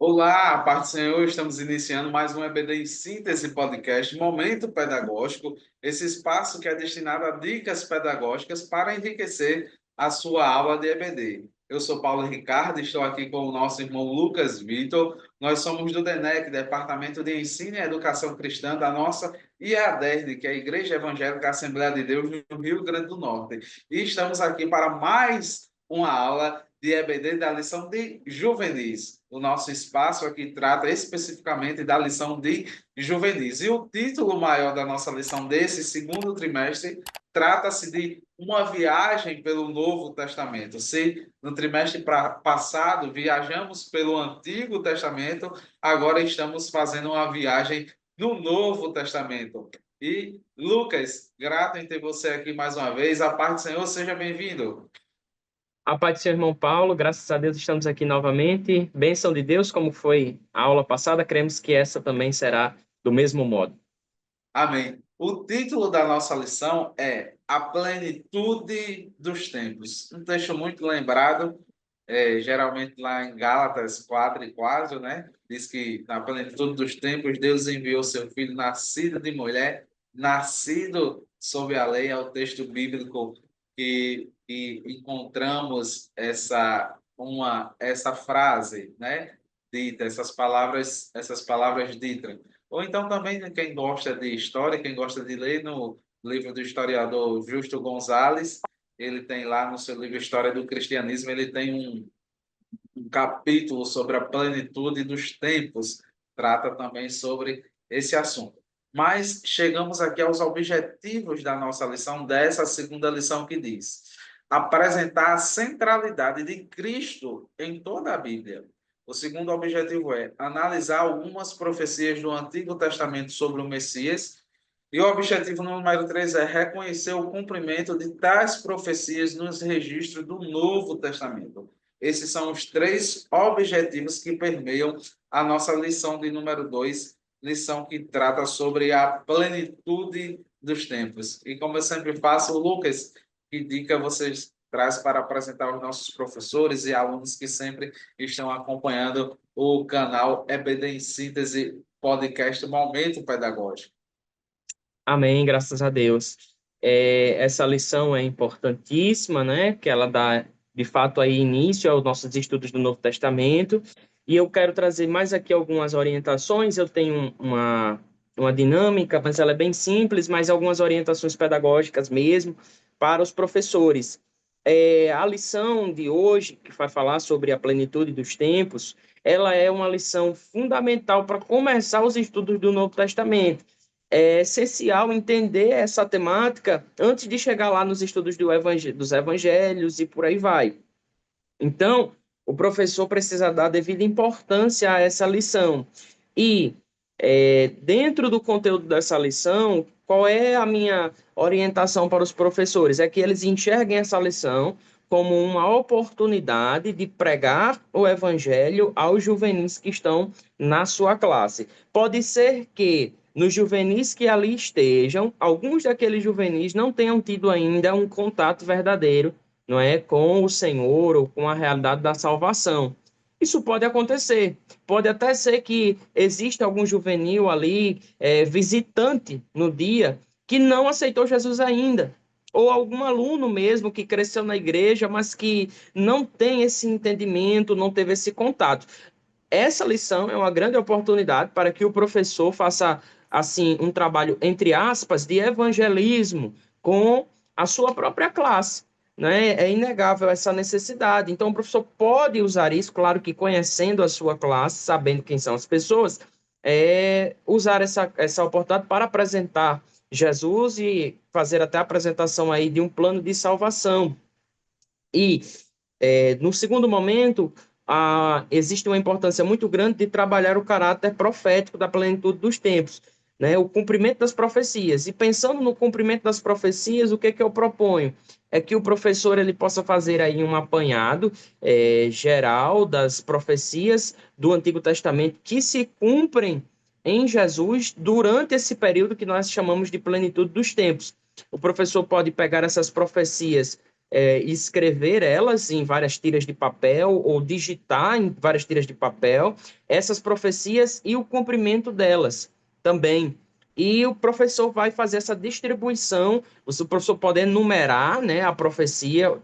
Olá, a paz do Senhor, estamos iniciando mais um EBD em Síntese Podcast, Momento Pedagógico, esse espaço que é destinado a dicas pedagógicas para enriquecer a sua aula de EBD. Eu sou Paulo Ricardo, estou aqui com o nosso irmão Lucas Vitor, nós somos do DENEC, Departamento de Ensino e Educação Cristã da nossa IADERD, que é a Igreja Evangélica Assembleia de Deus no Rio Grande do Norte. E estamos aqui para mais uma aula de EBD da lição de juvenis. O nosso espaço aqui trata especificamente da lição de juvenis. E o título maior da nossa lição desse segundo trimestre trata-se de uma viagem pelo Novo Testamento. Se no trimestre passado viajamos pelo Antigo Testamento, agora estamos fazendo uma viagem no Novo Testamento. E, Lucas, grato em ter você aqui mais uma vez. A paz do Senhor, seja bem-vindo. A paz do seu irmão Paulo, graças a Deus estamos aqui novamente. Bênção de Deus, como foi a aula passada, cremos que essa também será do mesmo modo. Amém. O título da nossa lição é A Plenitude dos Tempos. Um texto muito lembrado, geralmente lá em Gálatas 4:4, né? Diz que na plenitude dos tempos Deus enviou seu filho nascido de mulher, nascido sob a lei, é o texto bíblico que encontramos essa frase, né? Dita, essas palavras ditas. Ou então também quem gosta de história, quem gosta de ler no livro do historiador Justo Gonzalez, ele tem lá no seu livro História do Cristianismo, ele tem um capítulo sobre a plenitude dos tempos, trata também sobre esse assunto. Mas chegamos aqui aos objetivos da nossa lição, dessa segunda lição que diz: apresentar a centralidade de Cristo em toda a Bíblia. O segundo objetivo é analisar algumas profecias do Antigo Testamento sobre o Messias. E o objetivo número 3 é reconhecer o cumprimento de tais profecias nos registros do Novo Testamento. Esses são os três objetivos que permeiam a nossa lição de número 2, lição que trata sobre a plenitude dos tempos. E como eu sempre faço, Lucas, que dica vocês traz para apresentar aos nossos professores e alunos que sempre estão acompanhando o canal EBD em Síntese Podcast Momento Pedagógico? Amém, graças a Deus. Essa lição é importantíssima, né? Que ela dá, de fato, aí início aos nossos estudos do Novo Testamento. E eu quero trazer mais aqui algumas orientações. Eu tenho uma dinâmica, mas ela é bem simples, mas algumas orientações pedagógicas mesmo para os professores. A lição de hoje, que vai falar sobre a plenitude dos tempos, ela é uma lição fundamental para começar os estudos do Novo Testamento. É essencial entender essa temática antes de chegar lá nos estudos dos evangelhos e por aí vai. Então, o professor precisa dar devida importância a essa lição. E, dentro do conteúdo dessa lição, qual é a minha orientação para os professores? É que eles enxerguem essa lição como uma oportunidade de pregar o evangelho aos juvenis que estão na sua classe. Pode ser que nos juvenis que ali estejam, alguns daqueles juvenis não tenham tido ainda um contato verdadeiro, não é, com o Senhor ou com a realidade da salvação. Isso pode acontecer. Pode até ser que exista algum juvenil ali, visitante no dia, que não aceitou Jesus ainda. Ou algum aluno mesmo que cresceu na igreja, mas que não tem esse entendimento, não teve esse contato. Essa lição é uma grande oportunidade para que o professor faça, assim, um trabalho, entre aspas, de evangelismo com a sua própria classe. Né? É inegável essa necessidade. Então, o professor pode usar isso, claro que conhecendo a sua classe, sabendo quem são as pessoas, usar essa oportunidade para apresentar Jesus e fazer até a apresentação aí de um plano de salvação. E no segundo momento, existe uma importância muito grande de trabalhar o caráter profético da plenitude dos tempos, né? O cumprimento das profecias. E pensando no cumprimento das profecias, o que é que eu proponho? É que o professor ele possa fazer aí um apanhado geral das profecias do Antigo Testamento que se cumprem em Jesus durante esse período que nós chamamos de plenitude dos tempos. O professor pode pegar essas profecias escrever elas em várias tiras de papel ou digitar em várias tiras de papel essas profecias e o cumprimento delas também. E o professor vai fazer essa distribuição, o professor pode enumerar, né, a profecia,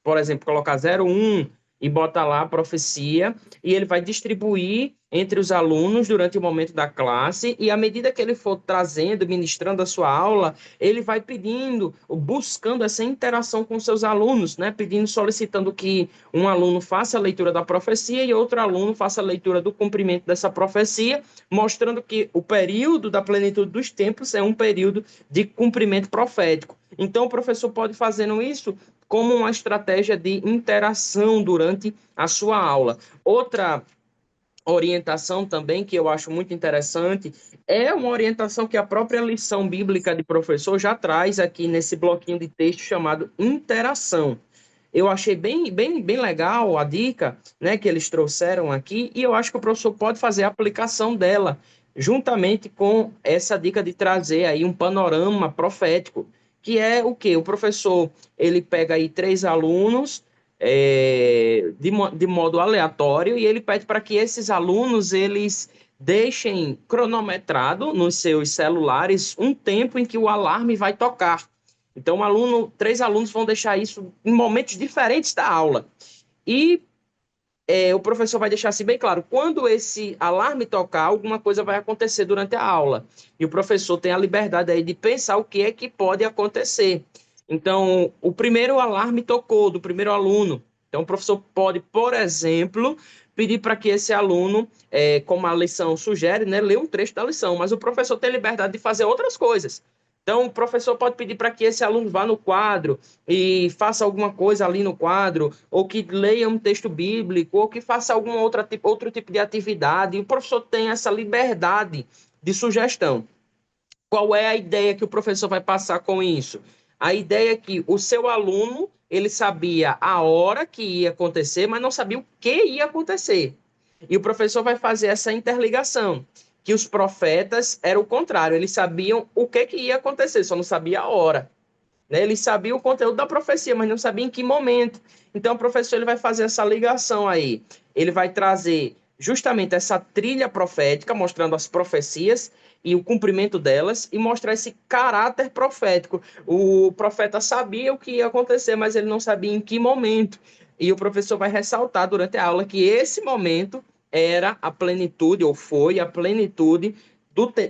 por exemplo, colocar 01 e botar lá a profecia, e ele vai distribuir entre os alunos durante o momento da classe, e à medida que ele for trazendo, ministrando a sua aula, ele vai pedindo, buscando essa interação com seus alunos, né? Pedindo, solicitando que um aluno faça a leitura da profecia e outro aluno faça a leitura do cumprimento dessa profecia, mostrando que o período da plenitude dos tempos é um período de cumprimento profético. Então, o professor pode fazendo isso como uma estratégia de interação durante a sua aula. Outra orientação também que eu acho muito interessante é uma orientação que a própria lição bíblica de professor já traz aqui nesse bloquinho de texto chamado interação. Eu achei bem legal a dica, né, que eles trouxeram aqui, e eu acho que o professor pode fazer a aplicação dela, juntamente com essa dica de trazer aí um panorama profético, que é o quê? O professor, ele pega aí 3 alunos, de modo aleatório, e ele pede para que esses alunos, eles deixem cronometrado nos seus celulares um tempo em que o alarme vai tocar. Então, 3 alunos vão deixar isso em momentos diferentes da aula. E o professor vai deixar assim bem claro, quando esse alarme tocar, alguma coisa vai acontecer durante a aula. E o professor tem a liberdade aí de pensar o que é que pode acontecer. Então, o primeiro alarme tocou do primeiro aluno. Então, o professor pode, por exemplo, pedir para que esse aluno, como a lição sugere, né, ler um trecho da lição, mas o professor tem liberdade de fazer outras coisas. Então, o professor pode pedir para que esse aluno vá no quadro e faça alguma coisa ali no quadro, ou que leia um texto bíblico, ou que faça outro tipo de atividade. E o professor tem essa liberdade de sugestão. Qual é a ideia que o professor vai passar com isso? A ideia é que o seu aluno, ele sabia a hora que ia acontecer, mas não sabia o que ia acontecer. E o professor vai fazer essa interligação, que os profetas era o contrário, eles sabiam o que ia acontecer, só não sabia a hora. Né? Ele sabia o conteúdo da profecia, mas não sabia em que momento. Então, o professor ele vai fazer essa ligação aí. Ele vai trazer justamente essa trilha profética, mostrando as profecias e o cumprimento delas, e mostrar esse caráter profético. O profeta sabia o que ia acontecer, mas ele não sabia em que momento. E o professor vai ressaltar durante a aula que esse momento era a plenitude, ou foi a plenitude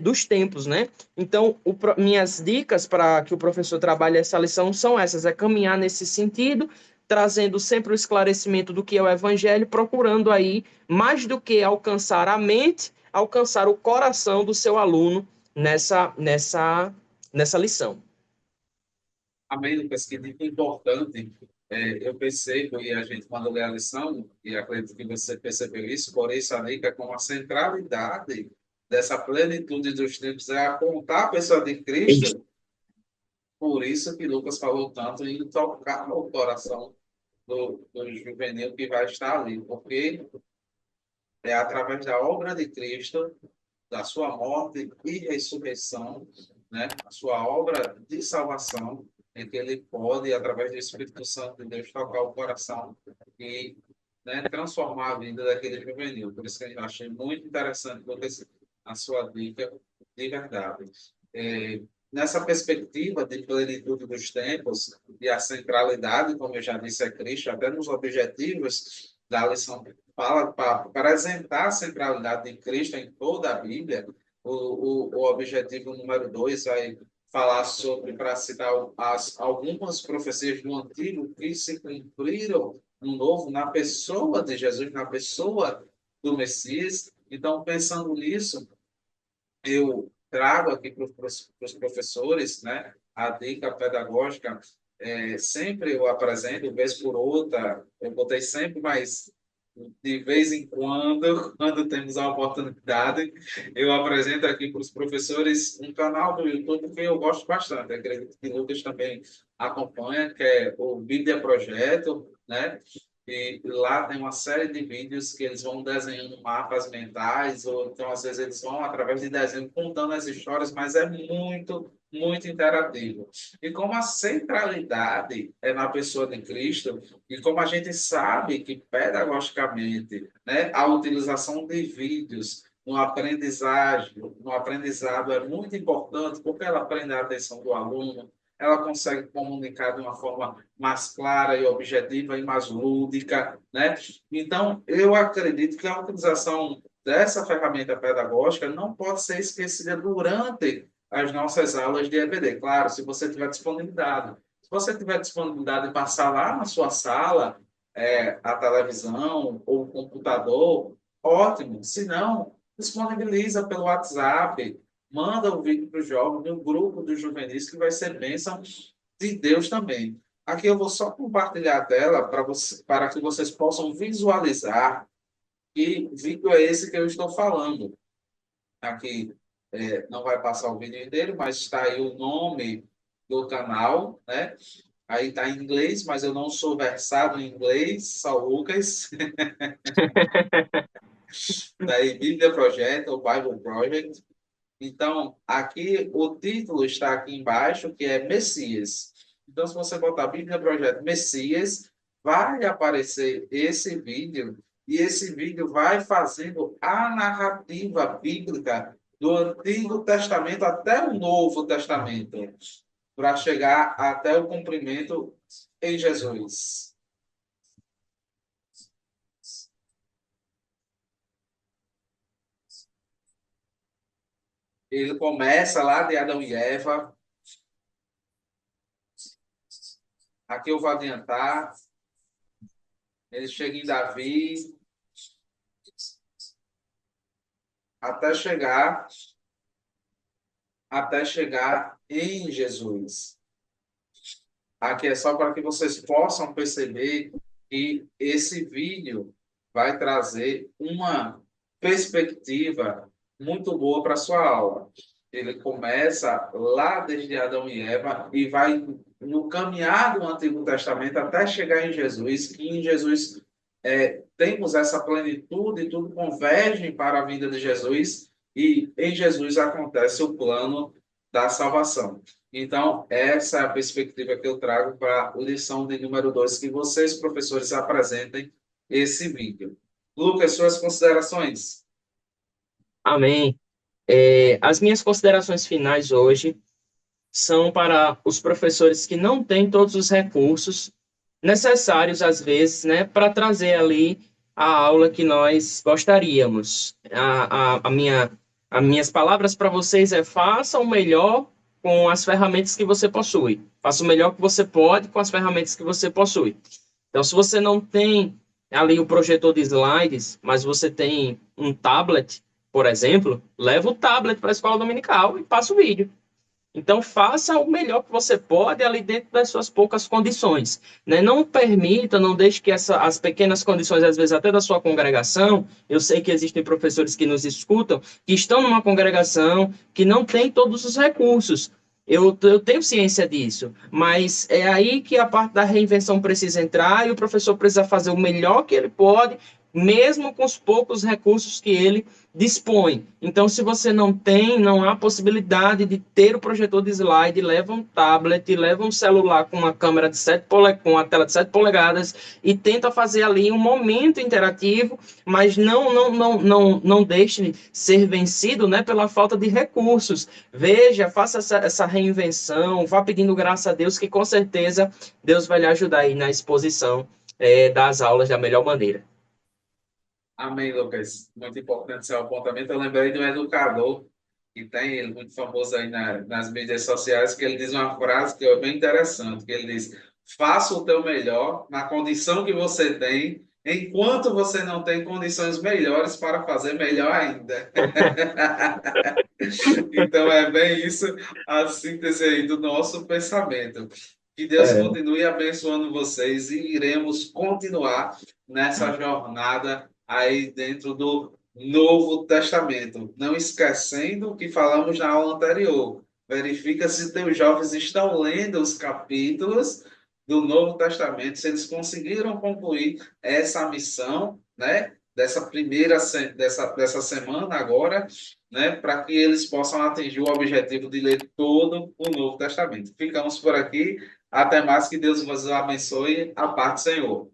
dos tempos, né? Então, minhas dicas para que o professor trabalhe essa lição são essas: é caminhar nesse sentido, trazendo sempre o esclarecimento do que é o evangelho, procurando aí, mais do que alcançar a mente, alcançar o coração do seu aluno nessa lição. Amém, Lucas, que dica importante. Eu percebo, e a gente, quando lê a lição, e acredito que você percebeu isso, porém, essa dica com a centralidade dessa plenitude dos tempos é apontar a pessoa de Cristo. Por isso que Lucas falou tanto em tocar no coração do juvenil que vai estar ali, porque é através da obra de Cristo, da sua morte e ressurreição, né? A sua obra de salvação, em que ele pode, através do Espírito Santo de Deus, tocar o coração e, né, transformar a vida daquele juvenil. Por isso que eu achei muito interessante a sua dica de verdade. É, nessa perspectiva de plenitude dos tempos e a centralidade, como eu já disse, é Cristo, até nos objetivos da lição fala para apresentar a centralidade de Cristo em toda a Bíblia. O objetivo número 2 vai falar sobre, para citar algumas profecias do Antigo que se cumpriram no Novo, na pessoa de Jesus, na pessoa do Messias. Então, pensando nisso, eu trago aqui para os professores, né, a dica pedagógica. Sempre eu apresento, vez por outra, eu botei sempre, mas de vez em quando, quando temos a oportunidade, eu apresento aqui para os professores um canal do YouTube que eu gosto bastante. Acredito que o Lucas também acompanha, que é o Bíblia Projeto, né? E lá tem uma série de vídeos que eles vão desenhando mapas mentais, ou então às vezes eles vão através de desenho contando as histórias, mas é muito, muito interativo. E como a centralidade é na pessoa de Cristo, e como a gente sabe que pedagogicamente, né, a utilização de vídeos no aprendizado é muito importante, porque ela prende a atenção do aluno, ela consegue comunicar de uma forma mais clara e objetiva e mais lúdica, né? Então, eu acredito que a utilização dessa ferramenta pedagógica não pode ser esquecida durante as nossas aulas de EBD. Claro, se você tiver disponibilidade. Se você tiver disponibilidade de passar lá na sua sala a televisão ou o computador, ótimo. Se não, disponibiliza pelo WhatsApp, manda o vídeo para o jovem, no grupo dos juvenis, que vai ser bênção de Deus também. Aqui eu vou só compartilhar a tela para que vocês possam visualizar que vídeo é esse que eu estou falando. Aqui não vai passar o vídeo inteiro, mas está aí o nome do canal, né? Aí está em inglês, mas eu não sou versado em inglês, só o Lucas. Daí Bíblia Project ou Bible Project. Então, aqui o título está aqui embaixo, que é Messias. Então, se você botar Bíblia Projeto Messias, vai aparecer esse vídeo, e esse vídeo vai fazendo a narrativa bíblica do Antigo Testamento até o Novo Testamento, para chegar até o cumprimento em Jesus. Ele começa lá de Adão e Eva. Aqui eu vou adiantar. Ele chega em Davi, até chegar em Jesus. Aqui é só para que vocês possam perceber que esse vídeo vai trazer uma perspectiva muito boa para a sua aula. Ele começa lá desde Adão e Eva e vai no caminhar do Antigo Testamento até chegar em Jesus, que em Jesus temos essa plenitude e tudo converge para a vinda de Jesus, e em Jesus acontece o plano da salvação. Então, essa é a perspectiva que eu trago para a lição de número 2, que vocês, professores, apresentem esse vídeo. Lucas, suas considerações? Amém. As minhas considerações finais hoje são para os professores que não têm todos os recursos necessários, às vezes, né, para trazer ali a aula que nós gostaríamos. As minhas palavras para vocês é: faça o melhor com as ferramentas que você possui. Faça o melhor que você pode com as ferramentas que você possui. Então, se você não tem ali o projetor de slides, mas você tem um tablet, por exemplo, leva o tablet para a escola dominical e passa o vídeo. Então, faça o melhor que você pode ali dentro das suas poucas condições, né? Não permita, não deixe que as pequenas condições, às vezes até da sua congregação, eu sei que existem professores que nos escutam, que estão numa congregação que não tem todos os recursos. Eu tenho ciência disso, mas é aí que a parte da reinvenção precisa entrar e o professor precisa fazer o melhor que ele pode, mesmo com os poucos recursos que ele dispõe. Então, se você não tem, não há possibilidade de ter o projetor de slide, leva um tablet, leva um celular com uma câmera de 7 polegadas, com a tela de 7 polegadas e tenta fazer ali um momento interativo, mas não deixe ser vencido, né, pela falta de recursos. Veja, faça essa reinvenção, vá pedindo graça a Deus, que com certeza Deus vai lhe ajudar aí na exposição das aulas da melhor maneira. Amém, Lucas. Muito importante seu apontamento. Eu lembrei de um educador que tem, ele muito famoso aí nas mídias sociais, que ele diz uma frase que é bem interessante, que ele diz: faça o teu melhor na condição que você tem, enquanto você não tem condições melhores para fazer melhor ainda. Então é bem isso a síntese aí do nosso pensamento. Que Deus É. continue abençoando vocês e iremos continuar nessa jornada aí dentro do Novo Testamento. Não esquecendo o que falamos na aula anterior. Verifica se teus jovens estão lendo os capítulos do Novo Testamento, se eles conseguiram concluir essa missão, né, dessa semana agora, né, para que eles possam atingir o objetivo de ler todo o Novo Testamento. Ficamos por aqui. Até mais, que Deus vos abençoe. A paz do Senhor.